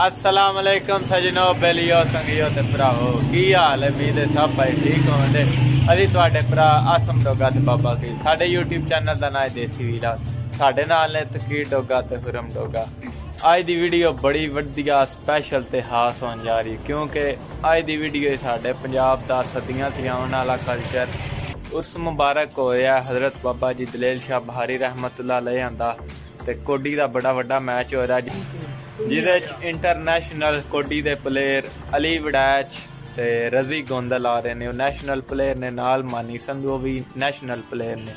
अस्सलाम वालेकुम सजनों बेलियो संगियो ते भरावो की हाल है उम्मीद है सब भाई ठीक होंगे। अभी तुहाडे भरा आसम डोगा ते बाबा की साडे यूट्यूब चैनल का नाम है देसी व्लॉग। साडे नाल ने तकीर डोगा ते हुरम डोगा। अज दी वीडियो बड़ी वधिया स्पैशल ते खास होने जा रही क्योंकि अज दी वीडियो साडे पंजाब दा सदियां थियाउण वाला कल्चर उस मुबारक होया हज़रत बाबा जी दलील शाह बहारी रहमतुल्लाह अलैह आंदा ते कोडी दा बड़ा वड्डा मैच हो रहा जिदे इंटरनैशनल कोडी दे प्लेयर अली वड़ाइच ते रजी गोंदल आ रहे ने। नैशनल प्लेयर ने नाल मानी संधू भी नैशनल प्लेयर ने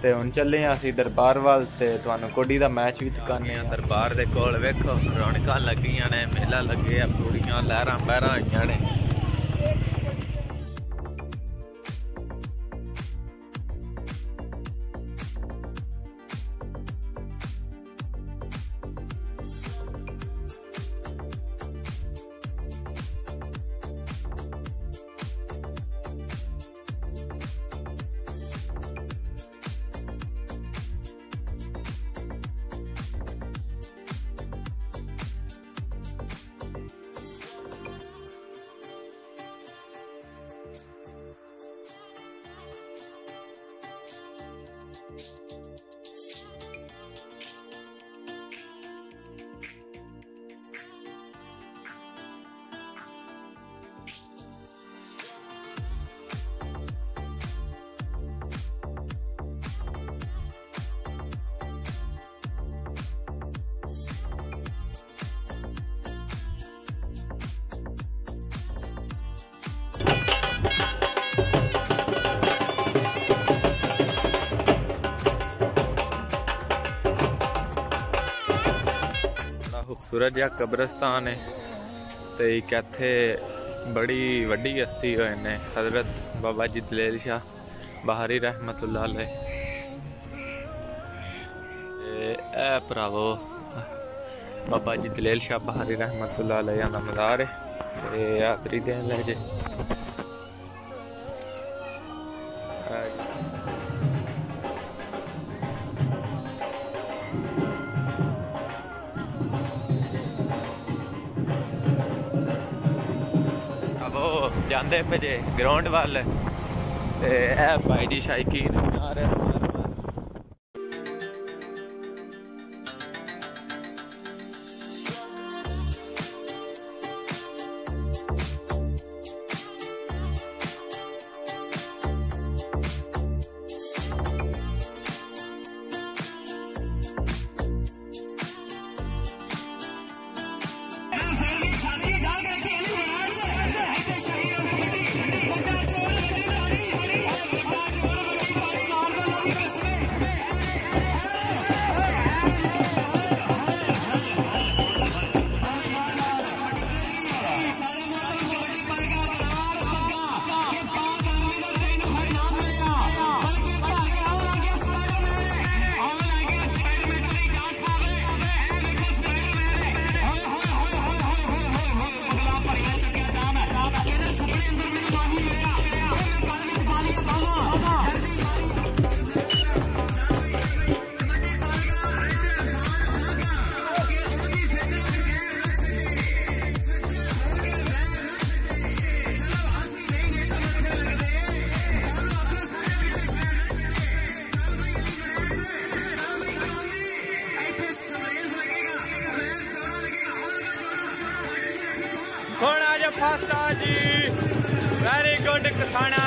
ते हुण चले असी दरबार वाल ते तुहानू कोडी दा मैच भी दिखाने। दरबार दे कोल वेखो रौनकां लगियां ने, मेला लगे आ, पूरियां लहरां बहरां होईयां ने। खूबसूरत जहा कब्रस्तान है तो एक इत्थे बड़ी वड्डी हस्ती होए ने हज़रत बाबा जी दलील शाह बहारी रहमतुल्लाह अलैह। ए भरावो बाबा जी दलील शाह बहारी रहमतुल्लाह अलैह दा मज़ार है ते हाज़री देन ले जे। जाते पे जे ग्राउंड वाल भाई जी शायकीन आ रहे फास्ता जी वेरी गुड खाना।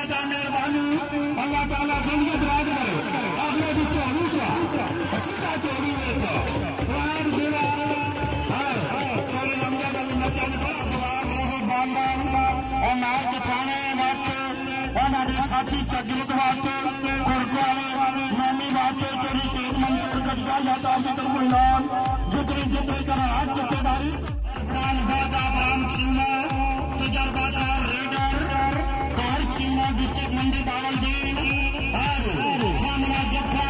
दादा मेहरबानी अल्लाह ताला जिंदगी दराज करे अगले की चोरी क्या सीधा चोरी लेता वार देवा हां चोरी लंबे वाली नचन बांदा और नार दिखाने वक्त ਉਹਨਾਂ ਦੇ ਸਾਥੀ ਚੱਗਿਤ ਵਾਸਤੇ ਗੁਰਦੁਆਰੇ ਨਾਮੀ ਵਾਸਤੇ ਚੋਰੀ ਚੇਤ ਮੰਚਰ ਕਦਗਾ ਜਾਂਦਾ ਦੀ ਤਰਫ ਐਲਾਨ ਜਿਤਨੇ ਜਿਤਨੇ ਕਰ ਹੱਥ ਜ਼ਿੰਮੇਵਾਰੀ ਪ੍ਰਾਨ ਬਾਦਾ ਬ੍ਰਾਹਮ ਸਿੰਘਾ ਤਜਰਬਾਕਾਰ ਰੀਡਰ ਤੌਰ ਸਿੰਘਾ डिस्ट्रिक्ट मंडी बावलदीन और सामना जफा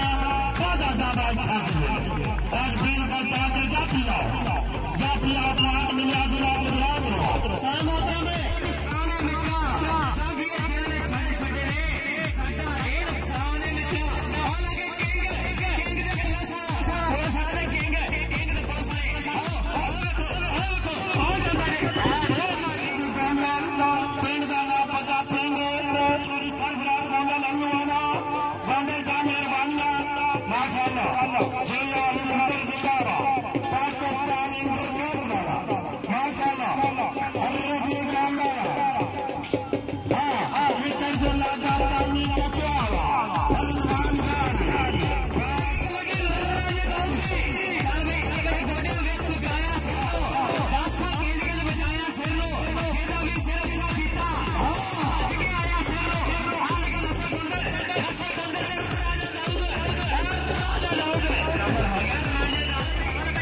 बादा जाबा ठाकुर और फिर बता के जापिया पांच मिलिया दिला गुजरात सामोत्रा में साने मिटा जागी जेने छड़े छड़े रे साडा रे साने मिटा और लगे किंग दे पैसा वो सारे किंग दे पैसा आओ जंदा रे पिंड दा ना पता पिंड चोरी सरबराह वाला लंगवाना बांदे दा मेहरबानियां माशाअल्लाह ये आलम अंदर दिखावा पाकिस्तान इंटरनेशनल माशाअल्लाह अरे जी कांदा हां विचर जो लागा पानी को क्या हुआ सलमान खान लगी लड़ाई होगी चल भाई अगर गोडे वेच को गाया से दासवा खेल के बचाया सिर लो जेदा भी से अच्छा कीता आज के आया सिर लो आ लगा नशा बंदर राजा दाऊद नंबर हो गया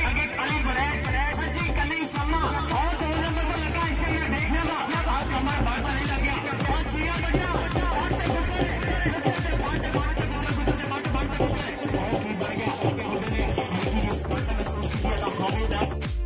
आगे अली वड़ाइच सच्ची कली शम्मा और 2 नंबर पर लगा इससे मैं देखने का आज कमर बात नहीं लग गया और छिया बन्ना बांटे गुजरे बांटे बांटे बढ़ गया लेकिन इस साथ में सोच किया था हमें 10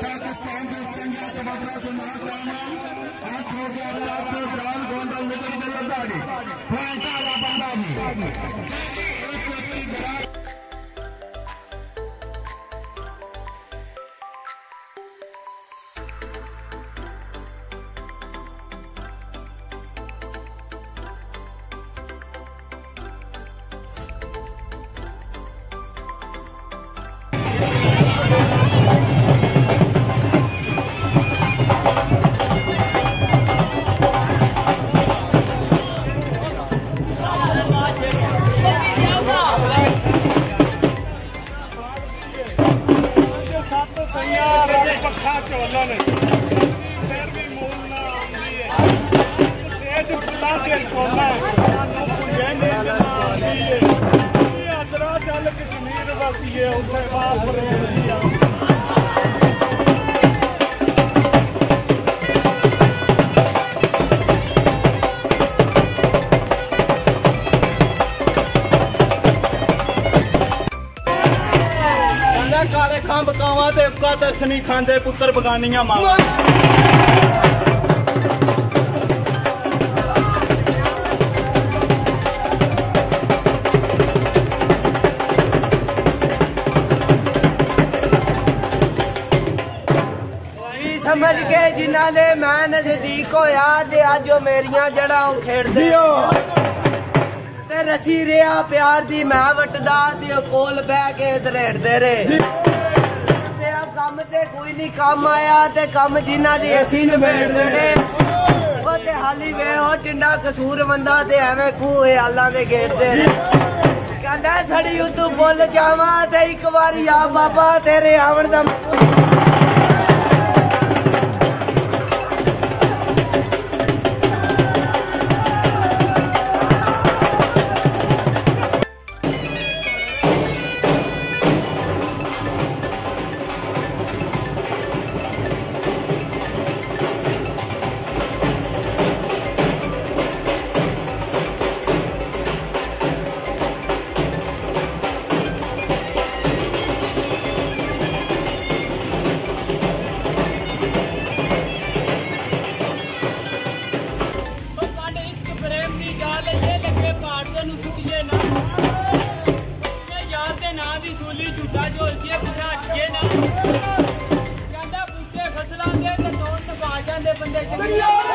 पाकिस्तान के चंगा कबड्डी के ना करना हाथ हो गया आपके जान गोंदल निकल के लगा दी पॉइंट वाला बंदा भी चलिए एक व्यक्ति बड़ा बकावा देवका दर्शनी खांदे पुत्र बगानियां मावा समझ के जिन्ना दे मैं नजदीक होया ते अज मेरियां जड़ा खेड़दे ते रसी रिया प्यार दी मैं वटदा ते कोल बह के दरेड़दे रे। ते कोई नहीं काम आया ते काम जिन्ना दी असीं निबेड़दे ने ओ ते हाली वे हो टिंडा कसूर बंदा ते एवें खूह आला दे गेड़दे ने कहंदा थड़ी तू बोल जावा ते एक बारी आ बाबा तेरे आवण दा बंदे